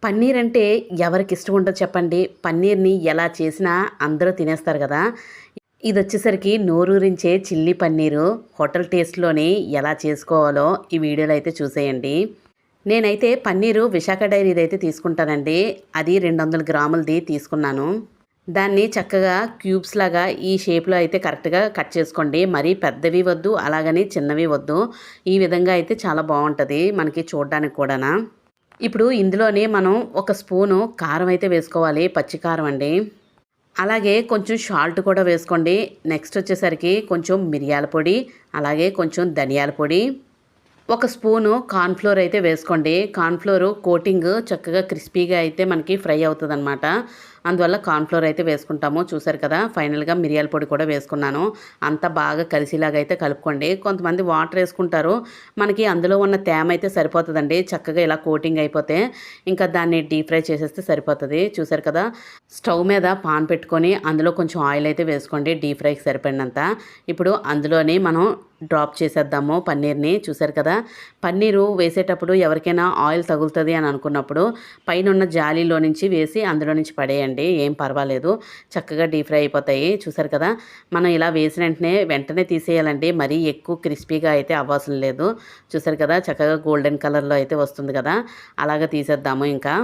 పన్నీర్ అంటే ఎవరికి ఇష్టం ఉండదు చెప్పండి. పన్నీర్‌ని ఎలా చేసినా అందరూ తినేస్తారు గదా! ఇదొచ్చేసరికి నోరూరించే చిల్లీ పన్నీరు హోటల్ టేస్ట్‌లోని ఎలా చేసుకోవాలో ఈ వీడియోలో అయితే చూసేయండి. నేనైతే పన్నీరు విశాఖ డైరీదైతే తీసుకుంటానండి. అది 200 గ్రాములది తీసుకున్నాను. దాన్ని చక్కగా క్యూబ్స్ లాగా ఈ షేప్‌లో అయితే కరెక్ట్‌గా కట్ చేసుకోండి. మరీ పెద్దవి వద్దు, అలాగని చిన్నవి వద్దు. ఈ విధంగా అయితే చాలా బావుంటది మనకి చూడ్డానికి కూడానా. ఇప్పుడు ఇందులోనే మనం ఒక స్పూను కారం అయితే వేసుకోవాలి. పచ్చి కారం అండి. అలాగే కొంచెం సాల్ట్ కూడా వేసుకోండి. నెక్స్ట్ వచ్చేసరికి కొంచెం మిరియాల పొడి, అలాగే కొంచెం ధనియాల పొడి, ఒక స్పూను కార్న్‌ఫ్లోర్ అయితే వేసుకోండి. కార్న్‌ఫ్లోరు కోటింగ్ చక్కగా క్రిస్పీగా అయితే మనకి ఫ్రై అవుతదనమాట. అందువల్ల కార్న్‌ఫ్లోర్ అయితే వేసుకుంటాము. చూసారు కదా! ఫైనల్‌గా మిరియాల పొడి కూడా వేసుకున్నాను. అంతా బాగా కలిసేలాగా అయితే కలుపుకోండి. కొంతమంది వాటర్ ఏసుకుంటారు. మనకి అందులో ఉన్న తేమ అయితే సరిపోతదండి. చక్కగా ఇలా కోటింగ్ అయిపోతే ఇంకా దాన్ని డీప్ ఫ్రై చేసేస్తే సరిపోతది. చూసారు కదా! స్టవ్ మీద పాన్ పెట్టుకొని అందులో కొంచెం ఆయిల్ అయితే వేసుకోండి డీప్ ఫ్రైకి సరిపడినంత. ఇప్పుడు అందులోనే మనం డ్రాప్ చేసేద్దాము పన్నీర్‌ని. చూసారు కదా! పన్నీరు వేసేటప్పుడు ఎవరికైనా ఆయిల్ తగులుతది అని అనుకున్నప్పుడు పైనున్న జాలీలో నుంచి వేసి అందులో నుంచి పడేయండి. ఏం పర్వాలేదు. చక్కగా డీప్ ఫ్రై అయిపోతాయి. చూసారు కదా! మనం ఇలా వేసిన వెంటనే తీసేయాలండి. మరీ ఎక్కువ క్రిస్పీగా అయితే అవ్వవసరం లేదు. చూసారు కదా! చక్కగా గోల్డెన్ కలర్‌లో అయితే వస్తుంది కదా! అలాగా తీసేద్దాము ఇంకా.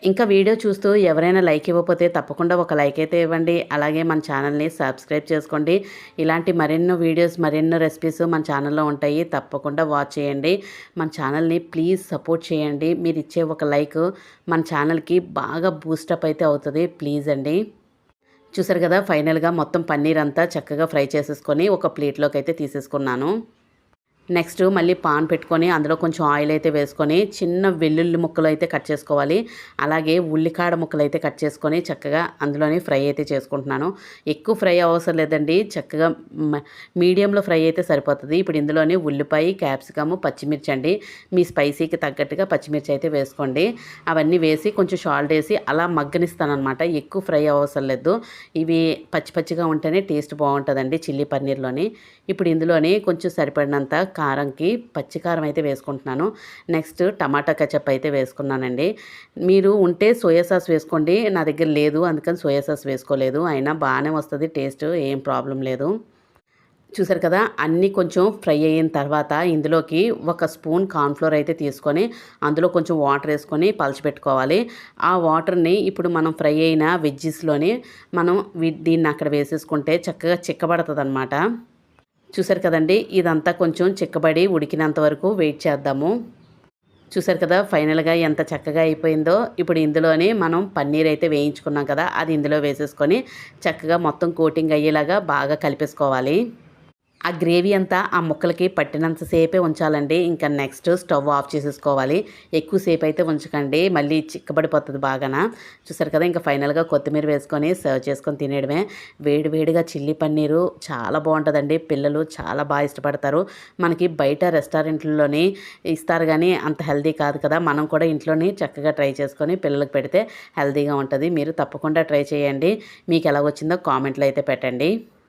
ఇంకా వీడియో చూస్తూ ఎవరైనా లైక్ ఇవ్వకపోతే తప్పకుండా ఒక లైక్ అయితే ఇవ్వండి. అలాగే మన ఛానల్‌ని సబ్స్క్రైబ్ చేసుకోండి. ఇలాంటి మరెన్నో వీడియోస్, మరెన్నో రెసిపీస్ మన ఛానల్‌లో ఉంటాయి. తప్పకుండా వాచ్ చేయండి. మన ఛానల్‌ని ప్లీజ్ సపోర్ట్ చేయండి. మీరిచ్చే ఒక లైక్ మన ఛానల్‌కి బాగా బూస్టప్ అయితే అవుతది. ప్లీజ్ అండి. చూసారు కదా! ఫైనల్‌గా మొత్తం పన్నీర్ అంతా చక్కగా ఫ్రై చేసేసుకొని ఒక ప్లేట్‌లోకి అయితే తీసేసుకున్నాను. నెక్స్ట్ మళ్ళీ పాన్ పెట్టుకొని అందులో కొంచెం ఆయిల్ అయితే వేసుకొని చిన్న వెల్లుల్లి ముక్కలు అయితే కట్ చేసుకోవాలి. అలాగే ఉల్లికాడ ముక్కలు అయితే కట్ చేసుకొని చక్కగా అందులోనే ఫ్రై అయితే చేసుకుంటున్నాను. ఎక్కువ ఫ్రై అవసరం లేదండి. చక్కగా మీడియంలో ఫ్రై అయితే సరిపోతుంది. ఇప్పుడు ఇందులోనే ఉల్లిపాయ, క్యాప్సికము, పచ్చిమిర్చి అండి. మీ స్పైసీకి తగ్గట్టుగా పచ్చిమిర్చి అయితే వేసుకోండి. అవన్నీ వేసి కొంచెం సాల్ట్ వేసి అలా మగ్గనిస్తానమాట. ఎక్కువ ఫ్రై అవసరం లేదు. ఇవి పచ్చి పచ్చిగా ఉంటేనే టేస్ట్ బాగుంటుందండి చిల్లీ పన్నీర్లోని. ఇప్పుడు ఇందులోనే కొంచెం సరిపడినంత కారంకి పచ్చి కారం అయితే వేసుకుంటున్నాను. నెక్స్ట్ టమాటా కెచప్ అయితే వేసుకున్నానండి. మీరు ఉంటే సోయా సాస్ వేసుకోండి. నా దగ్గర లేదు అందుకని సోయా సాస్ వేసుకోలేదు. అయినా బాగానే వస్తుంది టేస్ట్, ఏం ప్రాబ్లం లేదు. చూసారు కదా! అన్నీ కొంచెం ఫ్రై అయిన తర్వాత ఇందులోకి ఒక స్పూన్ కార్న్‌ఫ్లోర్ అయితే తీసుకొని అందులో కొంచెం వాటర్ వేసుకొని పలచబెట్టుకోవాలి. ఆ వాటర్‌ని ఇప్పుడు మనం ఫ్రై అయిన వెజ్జీస్‌లోని మనం దీన్ని అక్కడ వేసేసుకుంటే చక్కగా చిక్కబడతదనమాట. చూసారు కదండీ! ఇదంతా కొంచెం చిక్కబడి ఉడికినంత వరకు వెయిట్ చేద్దాము. చూసారు కదా! ఫైనల్‌గా ఎంత చక్కగా అయిపోయిందో. ఇప్పుడు ఇందులోనే మనం పన్నీర్ అయితే వేయించుకున్నాం కదా! అది ఇందులో వేసేసుకొని చక్కగా మొత్తం కోటింగ్ అయ్యేలాగా బాగా కలిపేసుకోవాలి. ఆ గ్రేవీ అంతా ఆ ముక్కలకి పట్టినంత సేపే ఉంచాలండి. ఇంకా నెక్స్ట్ స్టవ్ ఆఫ్ చేసేసుకోవాలి. ఎక్కువ సేపు అయితే ఉంచకండి. మళ్ళీ చిక్కబడిపోతది బాగాన. చూసారు కదా! ఇంకా ఫైనల్‌గా కొత్తిమీర వేసుకొని సర్వ్ చేసుకొని తినేయడమే. వేడి వేడిగా చిల్లీ పన్నీరు చాలా బావుంటదండి. పిల్లలు చాలా ఇష్టపడతారు. మనకి బయట రెస్టారెంట్‌ల్లోని ఇస్తారు గానీ అంత హెల్తీ కాదు కదా! మనం కూడా ఇంట్లోనే చక్కగా ట్రై చేసుకొని పిల్లలకి పెడితే హెల్తీగా ఉంటది. మీరు తప్పకుండా ట్రై చేయండి. మీకు ఎలాగొచ్చిందో కామెంట్‌లో అయితే పెట్టండి.